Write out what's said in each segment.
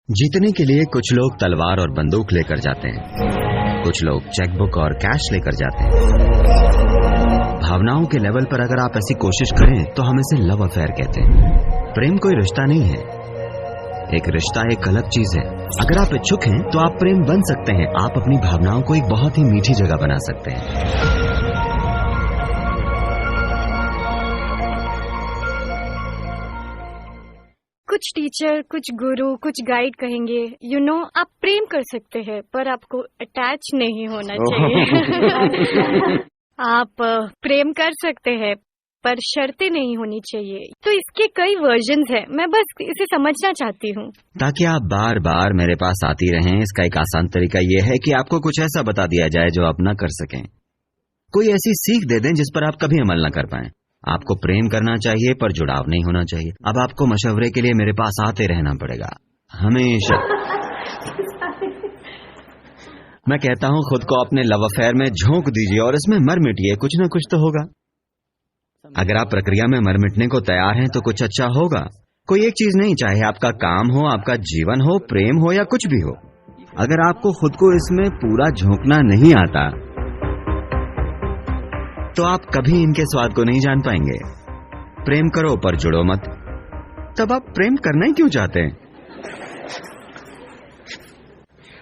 जीतने के लिए कुछ लोग तलवार और बंदूक लेकर जाते हैं, कुछ लोग चेकबुक और कैश लेकर जाते हैं। भावनाओं के लेवल पर अगर आप ऐसी कोशिश करें तो हम इसे लव अफेयर कहते हैं। प्रेम कोई रिश्ता नहीं है, एक रिश्ता एक अलग चीज है। अगर आप इच्छुक हैं तो आप प्रेम बन सकते हैं। आप अपनी भावनाओं को एक बहुत ही मीठी जगह बना सकते हैं। कुछ टीचर, कुछ गुरु, कुछ गाइड कहेंगे आप प्रेम कर सकते हैं पर आपको अटैच नहीं होना चाहिए। आप प्रेम कर सकते हैं पर शर्तें नहीं होनी चाहिए। तो इसके कई वर्जन्स हैं, मैं बस इसे समझना चाहती हूँ ताकि आप बार बार मेरे पास आती रहें। इसका एक आसान तरीका यह है कि आपको कुछ ऐसा बता दिया जाए जो आप न कर सकें। कोई ऐसी सीख दे दें जिस पर आप कभी अमल न कर पाएं। आपको प्रेम करना चाहिए पर जुड़ाव नहीं होना चाहिए। अब आपको मशवरे के लिए मेरे पास आते रहना पड़ेगा हमेशा। मैं कहता हूँ खुद को अपने लव अफेयर में झोंक दीजिए और इसमें मर मिटिए, कुछ न कुछ तो होगा। अगर आप प्रक्रिया में मर मिटने को तैयार हैं तो कुछ अच्छा होगा। कोई एक चीज नहीं, चाहे आपका काम हो, आपका जीवन हो, प्रेम हो या कुछ भी हो। अगर आपको खुद को इसमें पूरा झोंकना नहीं आता तो आप कभी इनके स्वाद को नहीं जान पाएंगे। प्रेम करो पर जुड़ो मत। तब आप प्रेम करना ही क्यों चाहते हैं?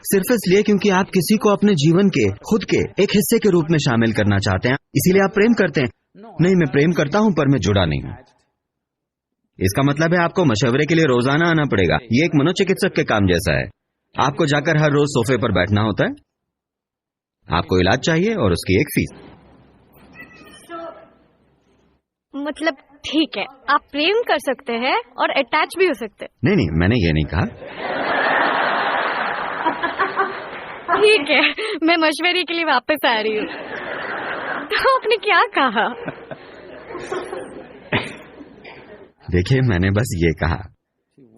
सिर्फ इसलिए क्योंकि आप किसी को अपने जीवन के, खुद के एक हिस्से के रूप में शामिल करना चाहते हैं, इसीलिए आप प्रेम करते हैं। नहीं, मैं प्रेम करता हूं पर मैं जुड़ा नहीं हूं। इसका मतलब है आपको मशवरे के लिए रोजाना आना पड़ेगा। ये एक मनोचिकित्सक के काम जैसा है। आपको जाकर हर रोज सोफे पर बैठना होता है। आपको इलाज चाहिए और उसकी एक फीस। मतलब ठीक है, आप प्रेम कर सकते हैं और अटैच भी हो सकते हैं। नहीं, मैंने ये नहीं कहा। ठीक है, मैं मशवरे के लिए वापस आ रही हूँ। तो आपने क्या कहा? देखिए, मैंने बस ये कहा,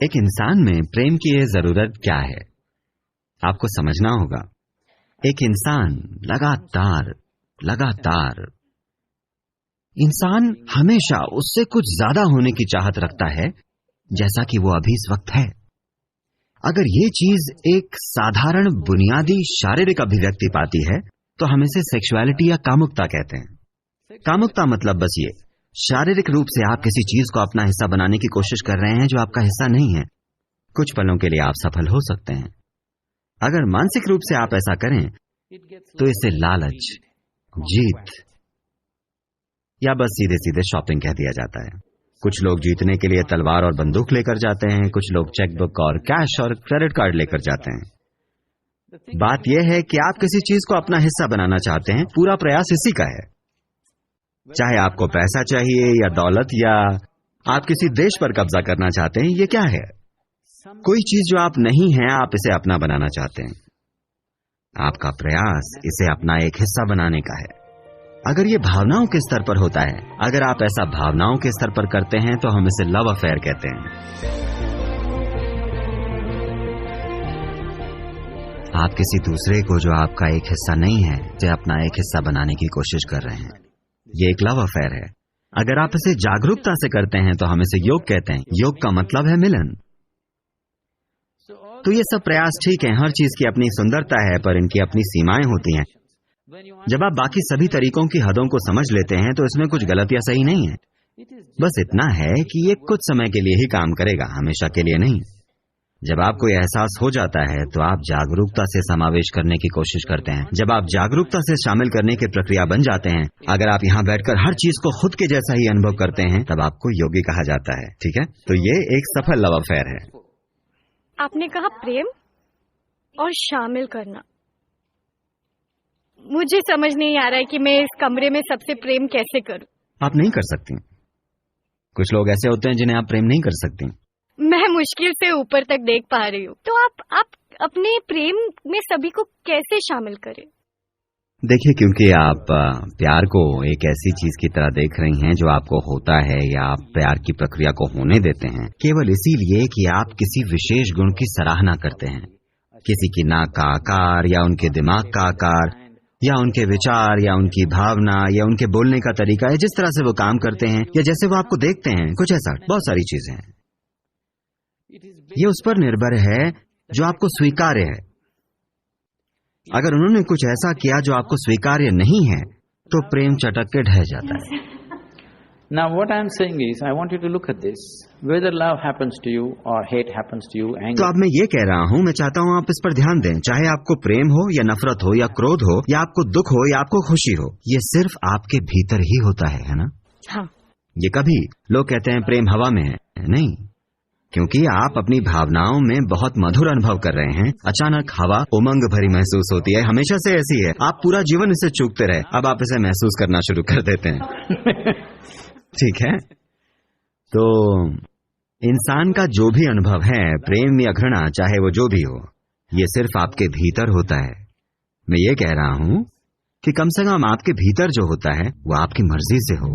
एक इंसान में प्रेम की ये जरूरत क्या है आपको समझना होगा। एक इंसान लगातार इंसान हमेशा उससे कुछ ज्यादा होने की चाहत रखता है जैसा कि वो अभी इस वक्त है। अगर ये चीज एक साधारण बुनियादी शारीरिक अभिव्यक्ति पाती है तो हम इसे सेक्सुअलिटी या कामुकता कहते हैं। कामुकता मतलब बस ये, शारीरिक रूप से आप किसी चीज को अपना हिस्सा बनाने की कोशिश कर रहे हैं जो आपका हिस्सा नहीं है। कुछ पलों के लिए आप सफल हो सकते हैं। अगर मानसिक रूप से आप ऐसा करें तो इसे लालच, जीत या बस सीधे सीधे शॉपिंग कह दिया जाता है। कुछ लोग जीतने के लिए तलवार और बंदूक लेकर जाते हैं, कुछ लोग चेकबुक और कैश और क्रेडिट कार्ड लेकर जाते हैं। बात यह है कि आप किसी चीज को अपना हिस्सा बनाना चाहते हैं, पूरा प्रयास इसी का है। चाहे आपको पैसा चाहिए या दौलत, या आप किसी देश पर कब्जा करना चाहते हैं, ये क्या है? कोई चीज जो आप नहीं हैं, आप इसे अपना बनाना चाहते हैं। आपका प्रयास इसे अपना एक हिस्सा बनाने का है। अगर ये भावनाओं के स्तर पर होता है, अगर आप ऐसा भावनाओं के स्तर पर करते हैं तो हम इसे लव अफेयर कहते हैं। आप किसी दूसरे को जो आपका एक हिस्सा नहीं है, उसे अपना एक हिस्सा बनाने की कोशिश कर रहे हैं। ये एक लव अफेयर है। अगर आप इसे जागरूकता से करते हैं तो हम इसे योग कहते हैं। योग का मतलब है मिलन। तो ये सब प्रयास ठीक है, हर चीज की अपनी सुंदरता है पर इनकी अपनी सीमाएं होती हैं। जब आप बाकी सभी तरीकों की हदों को समझ लेते हैं तो इसमें कुछ गलत या सही नहीं है। बस इतना है कि ये कुछ समय के लिए ही काम करेगा, हमेशा के लिए नहीं। जब आपको यह एहसास हो जाता है तो आप जागरूकता से समावेश करने की कोशिश करते हैं। जब आप जागरूकता से शामिल करने की प्रक्रिया बन जाते हैं, अगर आप यहाँ बैठकर हर चीज को खुद के जैसा ही अनुभव करते हैं, तब आपको योगी कहा जाता है। ठीक है, तो ये एक सफल लव अफेयर है। आपने कहा प्रेम और शामिल करना। मुझे समझ नहीं आ रहा है कि मैं इस कमरे में सबसे प्रेम कैसे करूं। आप नहीं कर सकती। कुछ लोग ऐसे होते हैं जिन्हें आप प्रेम नहीं कर सकती। मैं मुश्किल से ऊपर तक देख पा रही हूँ। तो आप अपने प्रेम में सभी को कैसे शामिल करें? देखिए, क्योंकि आप प्यार को एक ऐसी चीज की तरह देख रही हैं जो आपको होता है, या आप प्यार की प्रक्रिया को होने देते हैं केवल इसीलिए कि आप किसी विशेष गुण की सराहना करते हैं। किसी की नाक का आकार, या उनके दिमाग का आकार, या उनके विचार, या उनकी भावना, या उनके बोलने का तरीका, या जिस तरह से वो काम करते हैं, या जैसे वो आपको देखते हैं, कुछ ऐसा। बहुत सारी चीजें हैं। ये उस पर निर्भर है जो आपको स्वीकार्य है। अगर उन्होंने कुछ ऐसा किया जो आपको स्वीकार्य नहीं है, तो प्रेम चटक के ढह जाता है। Now what I am saying is, I want you to look at this. Whether love happens to you or hate happens to you, anger. तो अब मैं ये कह रहा हूँ, मैं चाहता हूँ आप इस पर ध्यान दें। चाहे आपको प्रेम हो या नफरत हो या क्रोध हो या आपको दुख हो या आपको खुशी हो, ये सिर्फ आपके भीतर ही होता है ना? हाँ। ये कभी लोग कहते हैं प्रेम हवा में है, नहीं, क्योंकि आप अपनी भावनाओं में बहुत मधुर अनुभव कर रहे हैं। अचानक हवा उमंग भरी महसूस होती है, हमेशा से ऐसी है। आप पूरा जीवन इसे चूकते रहे, अब आप इसे महसूस करना शुरू कर देते हैं। ठीक है, तो इंसान का जो भी अनुभव है, प्रेम या घृणा, चाहे वो जो भी हो, ये सिर्फ आपके भीतर होता है। मैं ये कह रहा हूं कि कम से कम आपके भीतर जो होता है वो आपकी मर्जी से हो।